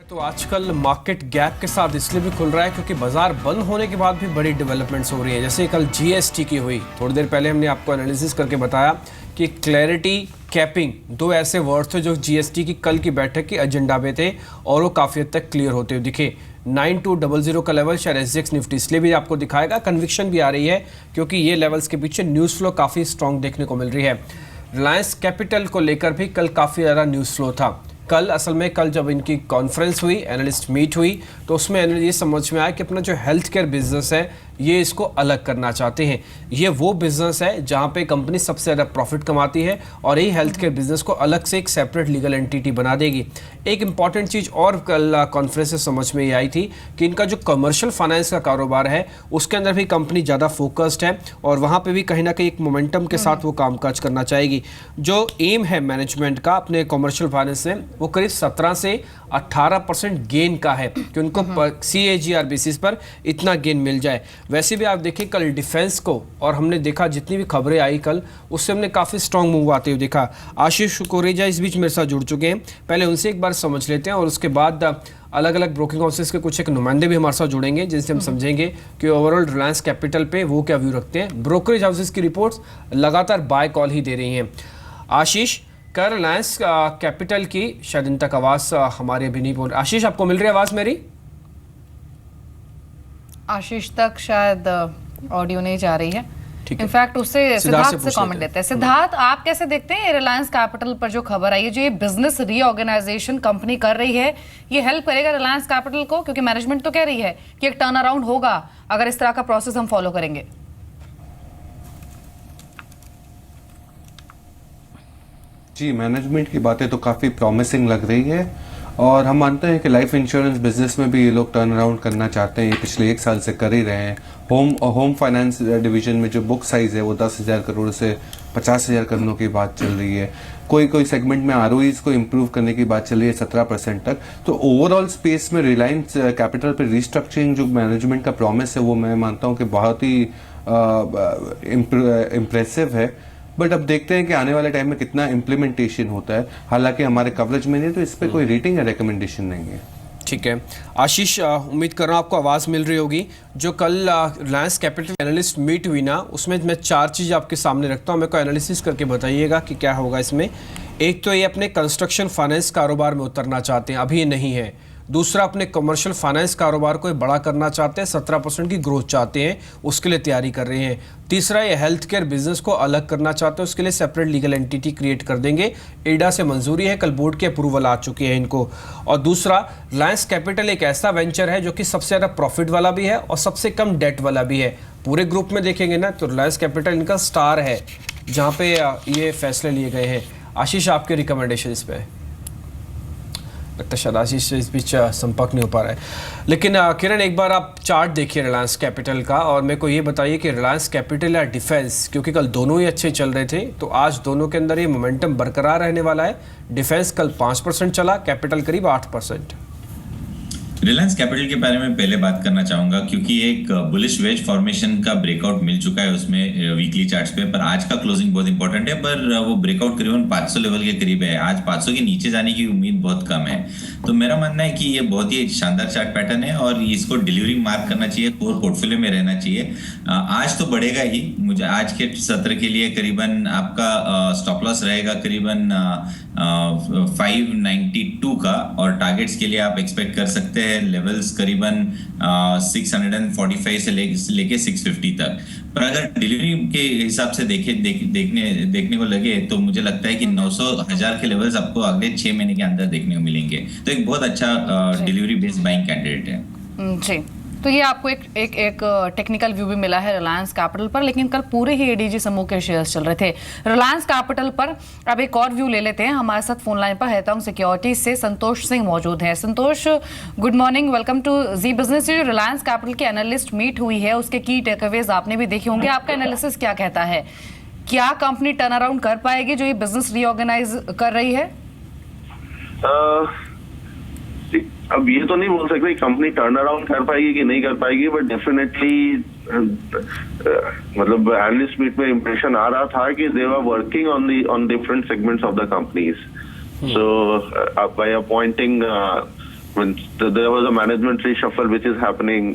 तो आजकल market gap के साथ इसलिए भी खुल रहा है क्योंकि बाजार बंद होने के बाद भी बड़ी डेवलपमेंट्स हो रही हैं। जैसे कल जीएसटी की हुई, थोड़ी देर पहले हमने आपको एनालिसिस करके बताया कि क्लैरिटी, कैपिंग, दो ऐसे वर्ड्स थे जो जीएसटी की कल की बैठक के एजेंडा में थे और वो काफ़ी हद तक क्लियर होते हुए दिखे। 9200 का लेवल शायद एसजेएक्स निफ्टी इसलिए भी आपको दिखाएगा, कन्विक्शन भी आ रही है क्योंकि ये लेवल्स के पीछे न्यूज़ फ्लो काफ़ी स्ट्रॉन्ग देखने को मिल रही है। रिलायंस कैपिटल को लेकर भी कल काफ़ी ज़्यादा न्यूज़ फ्लो था। कल असल में जब इनकी कॉन्फ्रेंस हुई, एनालिस्ट मीट हुई, तो उसमें ये समझ में आया कि अपना जो हेल्थ केयर बिजनेस है ये इसको अलग करना चाहते हैं। ये वो बिजनेस है जहाँ पे कंपनी सबसे ज़्यादा प्रॉफिट कमाती है और यही हेल्थ केयर बिजनेस को अलग से एक सेपरेट लीगल एंटिटी बना देगी। एक इंपॉर्टेंट चीज़ और कल कॉन्फ्रेंस से समझ में ये आई थी कि इनका जो कमर्शियल फाइनेंस का कारोबार है उसके अंदर भी कंपनी ज़्यादा फोकस्ड है और वहाँ पर भी कहीं ना कहीं एक मोमेंटम के साथ वो कामकाज करना चाहेगी। जो एम है मैनेजमेंट का अपने कमर्शियल फाइनेंस में, वो करीब 17 से 18% गेन का है कि उनको CAGR बेसिस पर इतना गेन मिल जाए। वैसे भी आप देखिए कल डिफेंस को, और हमने देखा जितनी भी खबरें आई कल उससे हमने काफ़ी स्ट्रांग मूव आते हुए देखा। आशीष कोरेजा इस बीच मेरे साथ जुड़ चुके हैं, पहले उनसे एक बार समझ लेते हैं और उसके बाद अलग अलग ब्रोकिंग हाउसेस के कुछ एक नुमाइंदे भी हमारे साथ जुड़ेंगे जिनसे हम समझेंगे कि ओवरऑल रिलायंस कैपिटल पे वो क्या व्यू रखते हैं। ब्रोकरेज हाउसेस की रिपोर्ट्स लगातार बाय कॉल ही दे रही हैं। आशीष, कर रिलायंस कैपिटल की शायद इन तक आवाज़ हमारी अभी नहीं पहुंच। आशीष, आपको मिल रही है आवाज़ मेरी? आशीष तक शायद ऑडियो नहीं जा रही है। इनफैक्ट उससे सिद्धार्थ से कमेंट देते हैं। सिद्धार्थ, आप कैसे देखते हैं रिलायंस कैपिटल पर जो खबर आई है, जो ये बिजनेस रीऑर्गेनाइजेशन कंपनी कर रही है, ये हेल्प करेगा रिलायंस कैपिटल को? क्योंकि मैनेजमेंट तो कह रही है कि एक टर्न अराउंड होगा अगर इस तरह का प्रोसेस हम फॉलो करेंगे। जी, मैनेजमेंट की बातें तो काफ़ी प्रॉमिसिंग लग रही है और हम मानते हैं कि लाइफ इंश्योरेंस बिजनेस में भी ये लोग टर्न अराउंड करना चाहते हैं। ये पिछले 1 साल से कर ही रहे हैं। होम फाइनेंस डिवीजन में जो बुक साइज़ है वो 10,000 करोड़ से 50,000 करोड़ की बात चल रही है। कोई सेगमेंट में ROEs को इम्प्रूव करने की बात चल रही है 17% तक। तो ओवरऑल स्पेस में रिलायंस कैपिटल पर रिस्ट्रक्चरिंग जो मैनेजमेंट का प्रॉमिस है वो मैं मानता हूँ कि बहुत ही इम्प्रेसिव है। बट अब देखते हैं कि आने वाले टाइम में कितना इम्प्लीमेंटेशन होता है। हालांकि हमारे कवरेज में नहीं, तो इस पर कोई रेटिंग या रिकमेंडेशन नहीं है। ठीक है आशीष, उम्मीद कर रहा हूँ आपको आवाज़ मिल रही होगी। जो कल रिलायंस कैपिटल एनालिस्ट मीट हुई ना, उसमें मैं 4 चीज़ आपके सामने रखता हूँ, मेरे को एनालिसिस करके बताइएगा कि क्या होगा इसमें। एक तो ये अपने कंस्ट्रक्शन फाइनेंस कारोबार में उतरना चाहते हैं, अभी ये नहीं है। दूसरा, अपने कमर्शियल फाइनेंस कारोबार को बड़ा करना चाहते हैं, 17% की ग्रोथ चाहते हैं, उसके लिए तैयारी कर रहे हैं। तीसरा, ये हेल्थ केयर बिजनेस को अलग करना चाहते हैं, उसके लिए सेपरेट लीगल एंटिटी क्रिएट कर देंगे। एडा से मंजूरी है, कल बोर्ड की अप्रूवल आ चुकी है इनको। और दूसरा, रिलायंस कैपिटल एक ऐसा वेंचर है जो कि सबसे ज़्यादा प्रॉफिट वाला भी है और सबसे कम डेट वाला भी है। पूरे ग्रुप में देखेंगे ना तो रिलायंस कैपिटल इनका स्टार है जहाँ पे ये फैसले लिए गए हैं। आशीष, आपके रिकमेंडेशन इस पर? लगता शायद आशीष से इस बीच संपर्क नहीं हो पा रहा है। लेकिन किरण, एक बार आप चार्ट देखिए रिलायंस कैपिटल का और मेरे को ये बताइए कि रिलायंस कैपिटल या डिफेंस, क्योंकि कल दोनों ही अच्छे चल रहे थे, तो आज दोनों के अंदर ये मोमेंटम बरकरार रहने वाला है। डिफेंस कल 5% चला, कैपिटल करीब 8%। रिलायंस कैपिटल के बारे में पहले बात करना चाहूंगा क्योंकि एक बुलिश वेज फॉर्मेशन का ब्रेकआउट मिल चुका है उसमें वीकली चार्ट्स पे, पर आज का क्लोजिंग बहुत इंपॉर्टेंट है। पर वो ब्रेकआउट करीबन 500 लेवल के करीब है। आज 500 के नीचे जाने की उम्मीद बहुत कम है। तो मेरा मानना है कि ये बहुत ही शानदार चार्ट पैटर्न है और इसको डिलीवरी मार्क करना चाहिए, कोर पोर्टफोलियो में रहना चाहिए। आज तो बढ़ेगा ही। मुझे आज के सत्र के लिए करीबन आपका स्टॉप लॉस रहेगा करीबन 592 का और टारगेट्स के लिए आप एक्सपेक्ट कर सकते हैं लेवल्स करीबन 645 से लेके 650 तक। पर अगर डिलीवरी के हिसाब से देखने को लगे तो मुझे लगता है कि 900,000 के लेवल्स आपको अगले 6 महीने के अंदर देखने को मिलेंगे। तो एक बहुत अच्छा डिलीवरी बेस्ड बाइंग कैंडिडेट है जी। तो ये आपको एक टेक्निकल व्यू भी मिला है रिलायंस कैपिटल पर, लेकिन कल पूरे ही एडीजी समूह के शेयर्स चल रहे थे। रिलायंस कैपिटल पर अब एक और व्यू ले लेते हैं। हमारे साथ फोन लाइन पर हेतांग सिक्योरिटीज से संतोष सिंह मौजूद हैं। Santosh, good morning, welcome to Zee business. जो रिलायंस कैपिटल की एनालिस्ट मीट हुई है उसके की टेकअवेज आपने भी देखे होंगे, आपका एनालिसिस क्या कहता है? क्या कंपनी टर्न अराउंड कर पाएगी जो ये बिजनेस रीऑर्गेनाइज कर रही है? अब ये तो नहीं बोल सकते कंपनी टर्न अराउंड कर पाएगी कि नहीं कर पाएगी, बट डेफिनेटली मतलब एनालिस्ट मीट में इंप्रेशन आ रहा था कि they were working on different segments of the companies. So by appointing when there was a management reshuffle which is happening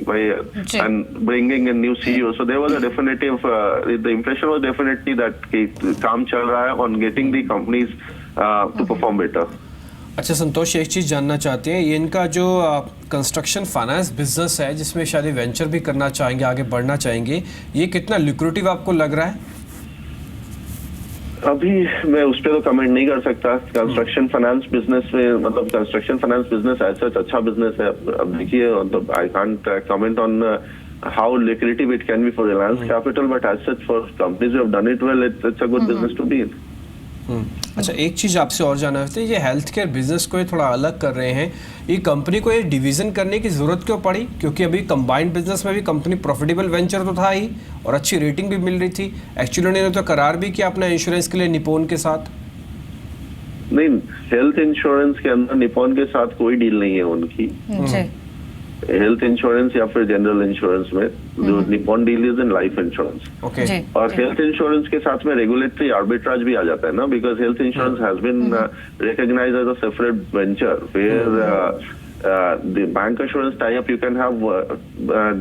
and bringing in new CEO, so there was a definitive the impression was definitely that काम चल रहा है on getting the companies to perform better. अच्छा संतोष, एक चीज़ जानना चाहते हैं, ये इनका जो कंस्ट्रक्शन फाइनेंस बिजनेस है जिसमें शायद वेंचर भी करना चाहेंगे, आगे बढ़ना चाहेंगे, ये कितना लुक्रेटिव आपको लग रहा है? अभी मैं उस पर तो कमेंट नहीं कर सकता। कंस्ट्रक्शन फाइनेंस बिजनेस में मतलब कंस्ट्रक्शन फाइनेंस बिजनेस ऐसा अच्छा बिजनेस है। अब देखिए, मतलब I can't comment on how liquidity it can be for Reliance Capital, but as such for companies who have done it well, it's a good business to be in. अच्छा, एक चीज़ आपसे और जानना है, ये हेल्थ केयर बिजनेस को ये थोड़ा अलग कर रहे हैं, ये कंपनी को ये डिवीज़न करने की ज़रूरत क्यों पड़ी? क्योंकि अभी कंबाइंड बिजनेस में भी कंपनी प्रॉफिटेबल वेंचर तो था ही और अच्छी रेटिंग भी मिल रही थी। एक्चुअली उन्होंने तो करार भी किया अपना इंश्योरेंस के लिए निपॉन के साथ। नहीं, हेल्थ इंश्योरेंस के अंदर निपॉन के साथ कोई डील नहीं है उनकी। हेल्थ इंश्योरेंस या फिर जनरल इंश्योरेंस में जो Nippon deal is in life insurance. Okay. और हेल्थ इंश्योरेंस के साथ में रेगुलेटरी आर्बिट्राज भी आ जाता है ना, because health insurance has been recognised as a separate venture where the bank assurance tie-up you can have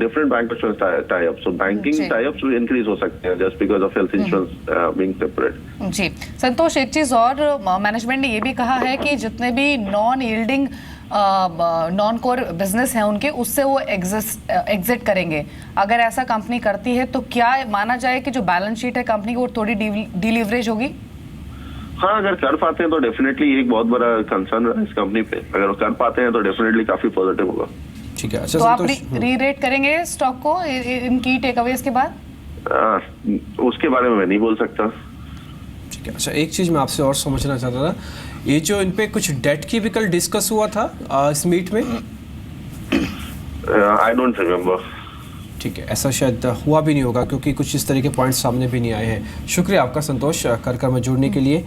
different bank assurance tie-ups, so banking tie-ups will increase हो सकते हैं just because of health insurance being separate. जी संतोष, एक चीज़ और management ने ये भी कहा है कि जितने भी non yielding non core business हैं उनके, उससे वो एग्जिट करेंगे। अगर ऐसा कंपनी करती है तो क्या माना जाए कि जो बैलेंस शीट है कंपनी की वो थोड़ी डिलीवरेज होगी? हाँ, अगर कर पाते हैं तो डेफिनेटली एक बहुत बड़ा कंसर्न है इस कंपनी पे। अगर कर पाते हैं तो डेफिनेटली काफी पॉजिटिव होगा। ठीक है। अच्छा, तो आप री-रेट करेंगे स्टॉक को इन की टेकअवेज के बाद? उसके बारे में मैं नहीं बोल सकता। ठीक है। अच्छा, एक चीज़ मैं आपसे और समझना चाहता था, ये जो इन पे कुछ डेट की भी कल डिस्कस हुआ था इस मीट में? I don't remember. ठीक है, ऐसा शायद हुआ भी नहीं होगा क्योंकि कुछ इस तरह के पॉइंट्स सामने भी नहीं आए हैं। शुक्रिया आपका संतोष कर में जुड़ने के लिए।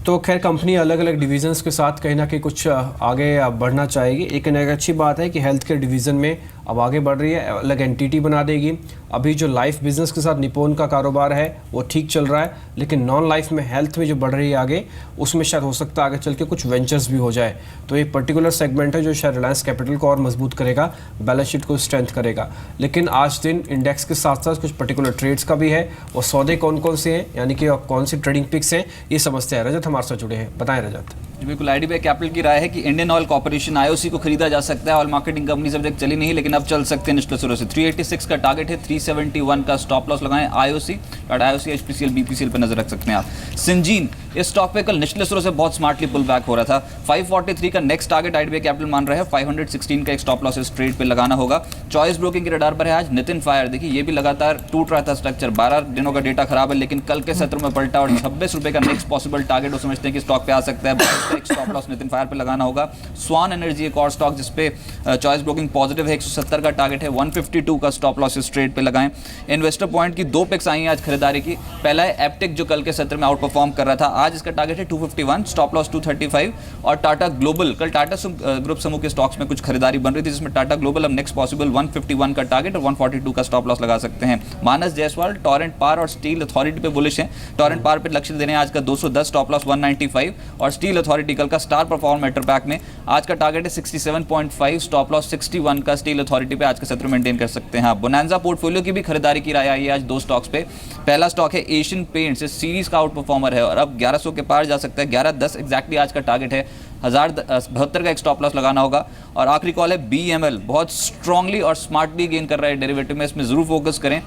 तो खैर, कंपनी अलग अलग डिवीजन्स के साथ कहीं ना कहीं कुछ आगे बढ़ना चाहेगी। एक अच्छी बात है कि हेल्थ केयर डिवीज़न में अब आगे बढ़ रही है, अलग एंटिटी बना देगी। अभी जो लाइफ बिजनेस के साथ निपॉन का कारोबार है वो ठीक चल रहा है, लेकिन नॉन लाइफ में हेल्थ में जो बढ़ रही है आगे, उसमें शायद हो सकता है आगे चल के कुछ वेंचर्स भी हो जाए। तो एक पर्टिकुलर सेगमेंट है जो शायद रिलायंस कैपिटल को और मजबूत करेगा, बैलेंस शीट को स्ट्रेंथ करेगा। लेकिन आज दिन इंडेक्स के साथ साथ कुछ पर्टिकुलर ट्रेड्स का भी है, और सौदे कौन कौन से हैं, यानी कि कौन सी ट्रेडिंग पिक्स हैं, ये समझते हैं। रजत हमारे साथ जुड़े हैं, बताएं रजत। बिल्कुल, आईडीबीआई कैपिटल की राय है कि इंडियन ऑयल कॉर्पोरेशन आईओसी को खरीदा जा सकता है। ऑयल मार्केटिंग कंपनी सब तक चली नहीं, लेकिन अब चल सकते हैं निचले सुरों से। 386 का टारगेट है, 371 का स्टॉप लॉस लगाएं। आईओसी और आईओसी एचपीसीएल बीपीसीएल पर नजर रख सकते हैं आप। सिंजीन, इस स्टॉक पे कल निचले सुरों से बहुत स्मार्टली पुल बैक हो रहा था। 543 का नेक्स्ट टारगेट आईडीबीआई कैपिटल मान रहा है। 516 का एक स्टॉप लॉस इस ट्रेड पे लगाना होगा। चॉइस ब्रोकिंग के रडार पर है आज नितिन फायर। देखिए, ये भी लगातार टूट रहा था स्ट्रक्चर, 12 दिनों का डेटा खराब है, लेकिन कल के सत्र में पलटा और 26 रुपए का नेक्स्ट पॉसिबल टारगेट वो समझते हैं कि स्टॉक पे आ सकता है। एक स्टॉप लॉस नितिन फायर पे लगाना होगा। स्वान एनर्जी एक और स्टॉक जिसपे चॉइस ब्रोकिंग पॉजिटिव है, 170 का टारगेट है। 152 का स्टॉप लॉस इस ट्रेड पे लगाएं। इन्वेस्टर पॉइंट की 2 पिक्स आई हैं आज खरीदारी की। पहला है एप्टेक, जो कल के सत्र में आउट परफॉर्म कर रहा था, आज इसका टारगेट है 251, स्टॉप लॉस 235। और टाटा ग्लोबल, कल टाटा ग्रुप समूह के स्टॉक्स में कुछ खरीदारी बन रही थी, जिसमें टाटा ग्लोबल अब नेक्स्ट पॉसिबल 151 का टारगेट और 142 का स्टॉप लॉस लगा सकते हैं। मानस जायसवाल टोरेंट पावर और स्टील अथॉरिटी पे बुलिश है। टोरेंट पावर पे लक्ष्य दे रहे हैं आज का 210, स्टॉप लॉस 195। और स्टील अथॉरिटी कल का स्टार परफॉर्मेटर पैक में आज का टारगेट है 67.5, स्टॉप लॉस 61 का स्टील अथॉरिटी पे आज का सत्र मेंटेन कर सकते हैं आप। बोनांजा पोर्टफोलियो की भी खरीदारी की राय आई है आज 2 स्टॉक्स पे। पहला स्टॉक है एशियन पेंट्स, इस सीरीज का आउट परफॉर्मर है और अब 1100 के पार जा सकता है। 1110 एग्जैक्टली आज का टारगेट है। 1072 का एक स्टॉप लॉस लगाना होगा। और आखिरी कॉल है बीएमएल, बहुत स्ट्रांगली और स्मार्टली गेन कर रहा है डेरिवेटिव में, इसमें जरूर फोकस करें।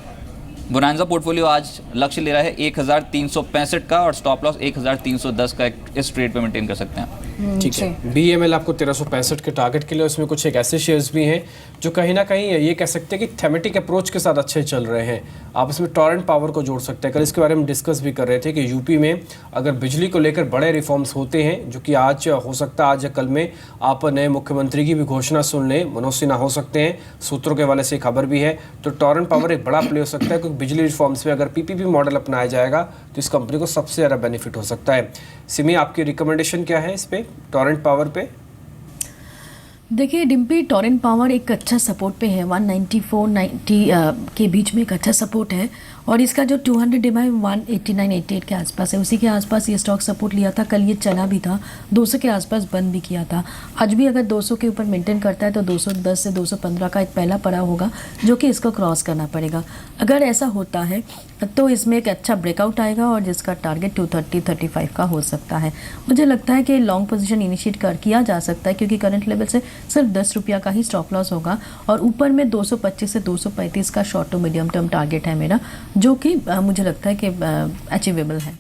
बोनांजा पोर्टफोलियो आज लक्ष्य ले रहा है 1365 का और स्टॉप लॉस 1310 का इस ट्रेड पे मेंटेन कर सकते हैं। ठीक है। बीएमएल आपको 1365 के टारगेट के लिए, उसमें कुछ एक ऐसे शेयर्स भी हैं जो कहीं ना कहीं ये कह सकते हैं कि थेमेटिक अप्रोच के साथ अच्छे चल रहे हैं। आप इसमें टोरेंट पावर को जोड़ सकते हैं। कल इसके बारे में डिस्कस भी कर रहे थे कि यूपी में अगर बिजली को लेकर बड़े रिफॉर्म्स होते हैं, जो कि आज हो सकता है, आज या कल में आप नए मुख्यमंत्री की भी घोषणा सुन लें, मनोज सिन्हा हो सकते हैं, सूत्रों के हवाले से खबर भी है। तो टोरेंट पावर एक बड़ा प्ले हो सकता है, क्योंकि बिजली रिफॉर्म्स में अगर पीपीपी मॉडल अपनाया जाएगा तो इस कंपनी को सबसे ज़्यादा बेनिफिट हो सकता है। सिमी, आपकी रिकमेंडेशन क्या है इस पे, टोरेंट पावर पे? देखिए डिम्पी, टोरेंट पावर एक अच्छा सपोर्ट पे है, 194-90 के बीच में एक अच्छा सपोर्ट है। और इसका जो 200 DMA 189.88 के आसपास है, उसी के आसपास ये स्टॉक सपोर्ट लिया था, कल ये चला भी था, 200 के आसपास बंद भी किया था। आज भी अगर 200 के ऊपर मेंटेन करता है तो 210 से 215 का एक पहला पड़ा होगा जो कि इसको क्रॉस करना पड़ेगा। अगर ऐसा होता है तो इसमें एक अच्छा ब्रेकआउट आएगा और जिसका टारगेट 230-35 का हो सकता है। मुझे लगता है कि लॉन्ग पोजीशन इनिशिएट किया जा सकता है क्योंकि करंट लेवल से सिर्फ 10 रुपया का ही स्टॉप लॉस होगा और ऊपर में 225 से 235 का short to medium term target है मेरा, जो कि मुझे लगता है कि अचीवेबल है।